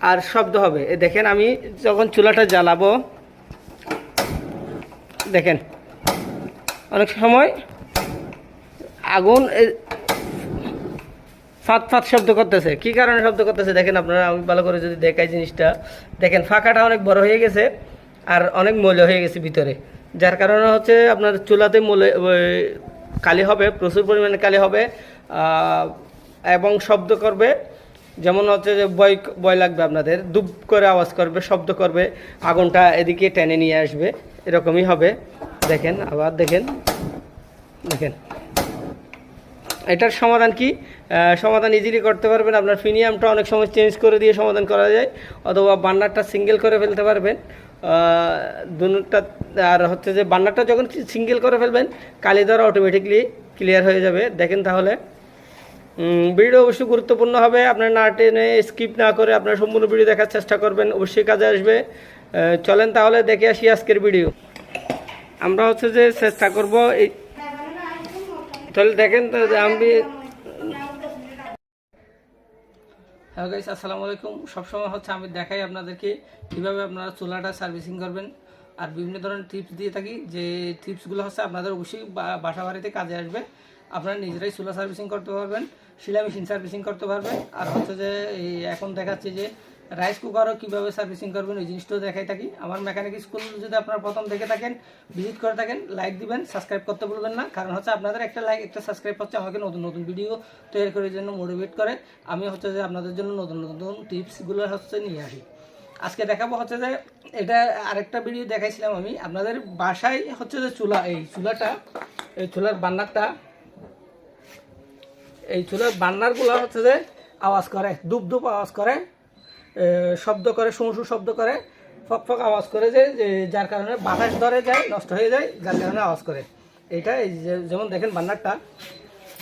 আর শব্দ হবে। দেখেন আমি যখন চুলাটা জ্বালাবো, দেখেন অনেক সময় আগুন ফাঁত ফাঁত শব্দ করতেছে। কি কারণে শব্দ করতেছে দেখেন আপনারা, আমি ভালো করে যদি দেখাই জিনিসটা, দেখেন ফাঁকাটা অনেক বড় হয়ে গেছে আর অনেক ময়লা হয়ে গেছে ভিতরে, যার কারণে হচ্ছে আপনার চুলাতে কালি হবে, প্রচুর পরিমাণে কালি হবে এবং শব্দ করবে। যেমন হচ্ছে যে ভয় লাগবে আপনাদের, দুপ করে আওয়াজ করবে, শব্দ করবে, আগুনটা এদিকে টেনে নিয়ে আসবে, এরকমই হবে। দেখেন আবার দেখেন এটার সমাধান কি? সমাধান ইজিলি করতে পারবেন। আপনার ফিনিয়ামটা অনেক সময় চেঞ্জ করে দিয়ে সমাধান করা যায়, অথবা বার্নারটা সিঙ্গেল করে ফেলতে পারবেন দুটা। আর হচ্ছে যে বার্নারটা যখন সিঙ্গেল করে ফেলবেন, কালি দ্বারা অটোমেটিকলি ক্লিয়ার হয়ে যাবে। দেখেন তাহলে ভিডিও অবশ্যই গুরুত্বপূর্ণ হবে, আপনার না টেনে স্কিপ না করে আপনার সম্পূর্ণ ভিডিও দেখার চেষ্টা করবেন, অবশ্যই কাজে আসবে। চলেন তাহলে দেখে আসি আজকের ভিডিও। আমরা হচ্ছে যে চেষ্টা করব এই, তাহলে দেখেন আমি। হ্যালো গাইস, আসসালামু আলাইকুম। সবসময় হচ্ছে আমি দেখাই আপনাদেরকে কীভাবে আপনারা চুলাটা সার্ভিসিং করবেন, আর বিভিন্ন ধরনের টিপস দিয়ে থাকি, যে টিপসগুলো হচ্ছে আপনাদের অবশ্যই বাসা বাড়িতে কাজে আসবে। আপনারা নিজেরাই চুলা সার্ভিসিং করতে পারবেন, সেলাই মেশিন সার্ভিসিং করতে পারবেন, আর হচ্ছে যে এখন দেখাচ্ছি যে রাইস কুকারও কীভাবে সার্ভিসিং করবেন, ওই জিনিসটাও দেখাই থাকি। আমার মেকানিক স্কুল যদি আপনারা প্রথম দেখে থাকেন, ভিজিট করে থাকেন, লাইক দিবেন, সাবস্ক্রাইব করতে ভুলবেন না। কারণ হচ্ছে আপনাদের একটা লাইক, একটা সাবস্ক্রাইব হচ্ছে আমাকে নতুন নতুন ভিডিও তৈরি করার জন্য মোটিভেট করে। আমি হচ্ছে যে আপনাদের জন্য নতুন নতুন টিপসগুলো হচ্ছে নিয়ে আসি। আজকে দেখাবো হচ্ছে যে এটা আরেকটা ভিডিও দেখাইছিলাম আমি আপনাদের বাসায় হচ্ছে যে চুলা, এই চুলাটা, এই চুলার বার্নারটা, এই চুলার বার্নারগুলো হচ্ছে যে আওয়াজ করে, ধূপ ধূপ আওয়াজ করে, শব্দ করে, শুঁ শব্দ করে, ফকফক আওয়াজ করে, যে যার কারণে বাতাস ধরে যায়, নষ্ট হয়ে যায়, যার কারণে আওয়াজ করে। এইটা এই যেমন দেখেন বার্নারটা,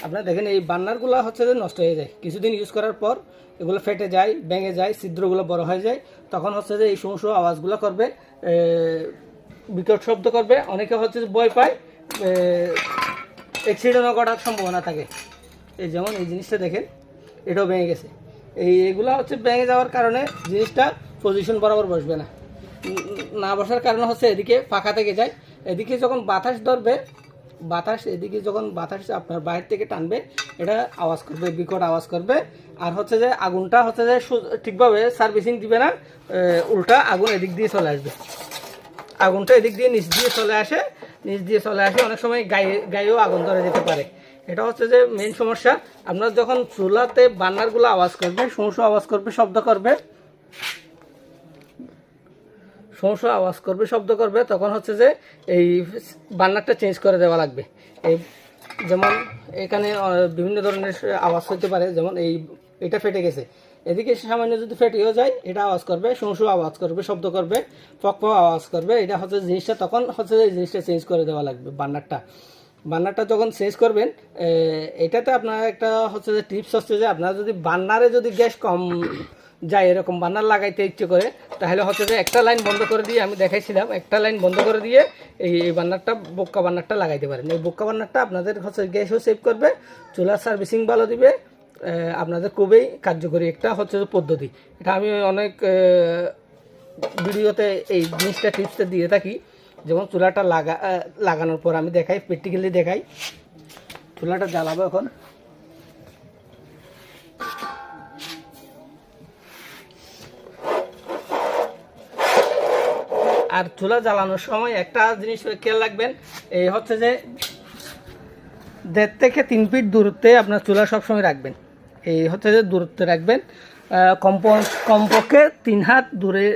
আপনারা দেখেন এই বার্নারগুলো হচ্ছে যে নষ্ট হয়ে যায় কিছুদিন ইউজ করার পর, এগুলো ফেটে যায়, ভেঙে যায়, ছিদ্রগুলো বড় হয়ে যায়, তখন হচ্ছে যে এই শুঁ আওয়াজগুলো করবে, বিকট শব্দ করবে। অনেকে হচ্ছে যে ভয় পায়, অ্যাক্সিডেন্টও ঘটার সম্ভাবনা থাকে। এই যেমন এই জিনিসটা দেখেন, এটাও ভেঙে গেছে। এইগুলো হচ্ছে ভেঙে যাওয়ার কারণে জিনিসটা পজিশন বরাবর বসবে না, না বসার কারণে হচ্ছে এদিকে ফাঁকা থেকে যায়, এদিকে যখন বাতাস ধরবে, এদিকে যখন বাতাস আপনার বাইরে থেকে টানবে, এটা আওয়াজ করবে, বিকট আওয়াজ করবে। আর হচ্ছে যে আগুনটা হচ্ছে যে ঠিকভাবে সার্ভিসিং দিবে না, উল্টা আগুন এদিক দিয়ে চলে আসবে, আগুনটা এদিক দিয়ে নিচ দিয়ে চলে আসে, অনেক সময় গায়েও আগুন ধরে যেতে পারে। এটা হচ্ছে যে মেইন সমস্যা। আপনার যখন চুলাতে বার্নারগুলো আওয়াজ করবে, শুঁ আওয়াজ করবে, শব্দ করবে, শব্দ করবে, তখন হচ্ছে যে এই বার্নারটা চেঞ্জ করে দেওয়া লাগবে। এই যেমন এখানে বিভিন্ন ধরনের আওয়াজ হতে পারে, যেমন এটা ফেটে গেছে, এদিকে সামান্য যদি ফেটেও যায়, এটা আওয়াজ করবে, শুঁ আওয়াজ করবে, শব্দ করবে, ফকফক আওয়াজ করবে। এটা হচ্ছে জিনিসটা, তখন হচ্ছে যে এই জিনিসটা চেঞ্জ করে দেওয়া লাগবে। বার্নারটা যখন চেঞ্জ করবেন, এটাতে আপনার একটা হচ্ছে যে টিপস হচ্ছে যে আপনারা যদি বার্নারে যদি গ্যাস কম যায়, এরকম বার্নার লাগাইতে ইচ্ছে করে, তাহলে হচ্ছে যে একটা লাইন বন্ধ করে দিয়ে, আমি দেখাইছিলাম, একটা লাইন বন্ধ করে দিয়ে এই বার্নারটা, বোক্কা বার্নারটা লাগাইতে পারেন। এই বোক্কা বার্নারটা আপনাদের হচ্ছে গ্যাসও সেভ করবে, চুলার সার্ভিসিং ভালো দিবে, আপনাদের খুবই কার্যকরী একটা হচ্ছে যে পদ্ধতি। এটা আমি অনেক ভিডিওতে এই জিনিসটা, টিপসটা দিয়ে থাকি। যেমন চুলাটা লাগানোর পর আমি দেখাই, প্র্যাকটিক্যালি দেখাই। চুলাটা জ্বালাবো এখন। আর চুলা জ্বালানোর সময় একটা জিনিস খেয়াল রাখবেন, এই হচ্ছে যে 1.5 থেকে 3 ফিট দূরত্বে আপনার চুলা সবসময় রাখবেন। এই হচ্ছে যে দূরত্বে রাখবেন, কমপক্ষে 3 হাত দূরে,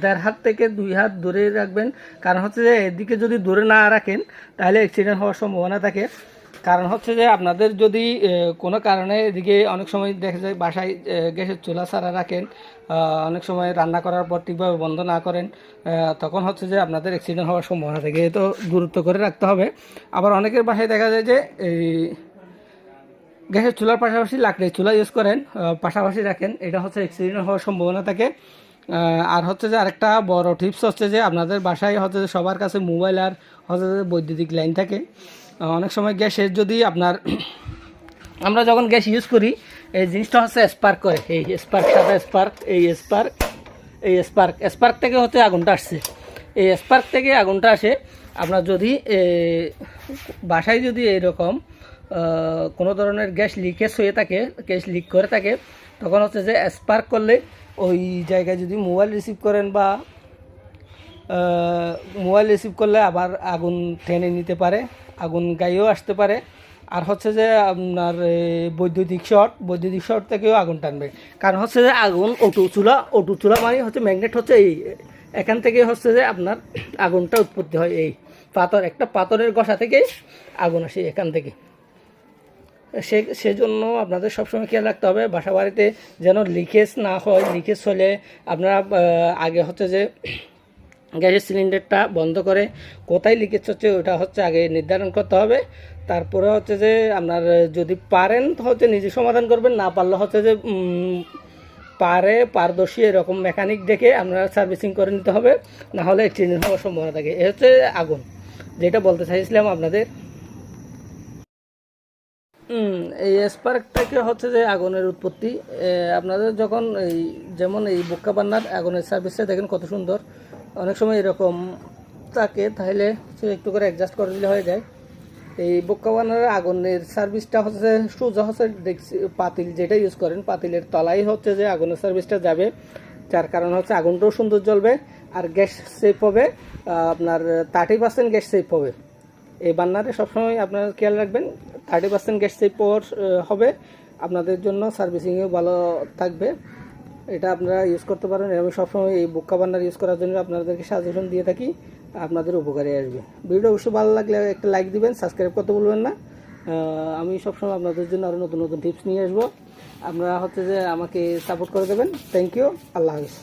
1.5 হাত থেকে 2 হাত দূরে রাখবেন। কারণ হচ্ছে যে এদিকে যদি দূরে না রাখেন, তাহলে অ্যাক্সিডেন্ট হওয়ার সম্ভাবনা থাকে। কারণ হচ্ছে যে আপনাদের যদি কোনো কারণে এদিকে, অনেক সময় দেখা যায় বাসায় গ্যাসের চুলা ছাড়া রাখেন, অনেক সময় রান্না করার পর ঠিকভাবে বন্ধ না করেন, তখন হচ্ছে যে আপনাদের অ্যাক্সিডেন্ট হওয়ার সম্ভাবনা থাকে। এ তো গুরুত্ব করে রাখতে হবে। আবার অনেকের বাসায় দেখা যায় যে এই গ্যাসের চুলার পাশাপাশি লাকড়ির চুলা ইউজ করেন, পাশাপাশি রাখেন, এটা হচ্ছে অ্যাক্সিডেন্ট হওয়ার সম্ভাবনা থাকে। আর হচ্ছে যে আরেকটা বড় টিপস হচ্ছে যে আপনাদের বাসায় হচ্ছে যে সবার কাছে মোবাইল আর হচ্ছে যে বৈদ্যুতিক লাইন থাকে। অনেক সময় গ্যাসের যদি আমরা যখন গ্যাস ইউজ করি, এই জিনিসটা হচ্ছে স্পার্ক করে, এই স্পার্ক, সাদা স্পার্ক, স্পার্ক থেকে হচ্ছে আগুনটা আসছে। এই স্পার্ক থেকে আগুনটা আসে। আপনার যদি বাসায় যদি এইরকম কোনো ধরনের গ্যাস লিকেজ হয়ে থাকে, গ্যাস লিক করে থাকে, তখন হচ্ছে যে স্পার্ক করলে ওই জায়গায় যদি মোবাইল রিসিভ করেন বা মোবাইল রিসিভ করলে আবার আগুন টেনে নিতে পারে, আগুন গায়েও আসতে পারে। আর হচ্ছে যে আপনার বৈদ্যুতিক শর্ট থেকেও আগুন টানবে। কারণ হচ্ছে যে আগুন অটো চুলা মানে হচ্ছে ম্যাগনেট, হচ্ছে এই এখান থেকে হচ্ছে যে আপনার আগুনটা উৎপত্তি হয়। এই একটা পাথরের গসা থেকে আগুন আসে এখান থেকে। সেজন্য আপনাদের সবসময় খেয়াল রাখতে হবে বাসা বাড়িতে যেন লিকেজ না হয়। লিকেজ হলে আপনারা আগে হচ্ছে যে গ্যাসের সিলিন্ডারটা বন্ধ করে কোথায় লিকেজ হচ্ছে ওটা হচ্ছে আগে নির্ধারণ করতে হবে। তারপরে হচ্ছে যে আপনার যদি পারেন তো হচ্ছে নিজে সমাধান করবেন, না পারলে হচ্ছে যে পারদর্শী এরকম মেকানিক দেখে আপনারা সার্ভিসিং করে নিতে হবে, না হলে এক্সিডেন্ট হওয়ার সম্ভাবনা থাকে। এ হচ্ছে আগুন, যেটা বলতে চাইছিলাম আপনাদের। এই স্পার্ক থেকে হচ্ছে যে আগুনের উৎপত্তি। আপনাদের যখন এই যেমন এই বোক্কা বান্নার আগুনের সার্ভিসটা দেখেন কত সুন্দর, অনেক সময় এরকম থাকে, তাহলে হচ্ছে একটু করে অ্যাডজাস্ট করে দিলে হয়ে যায়। এই বোক্কা বান্নার আগুনের সার্ভিসটা হচ্ছে সোজা হচ্ছে দেখছি পাতিল যেটা ইউজ করেন, পাতিলের তলাই হচ্ছে যে আগুনের সার্ভিসটা যাবে, যার কারণে হচ্ছে আগুনটাও সুন্দর জ্বলবে আর গ্যাস সেভ হবে। আপনার 30% গ্যাস সেভ হবে। এই বান্নারে সবসময় আপনারা খেয়াল রাখবেন 30% গ্যাস সেভ পাওয়ার হবে, আপনাদের জন্য সার্ভিসিংয়েও ভালো থাকবে। এটা আপনারা ইউজ করতে পারেন। আমি সবসময় এই বোক্কা বান্নার ইউজ করার জন্য আপনাদেরকে সাজেশন দিয়ে থাকি, আপনাদের উপকারে আসবে। ভিডিও অবশ্যই ভালো লাগলে একটা লাইক দিবেন, সাবস্ক্রাইব করতে ভুলবেন না। আমি সবসময় আপনাদের জন্য আরও নতুন নতুন টিপস নিয়ে আসবো, আপনারা হচ্ছে যে আমাকে সাপোর্ট করে দেবেন। থ্যাংক ইউ, আল্লাহ হাফিজ।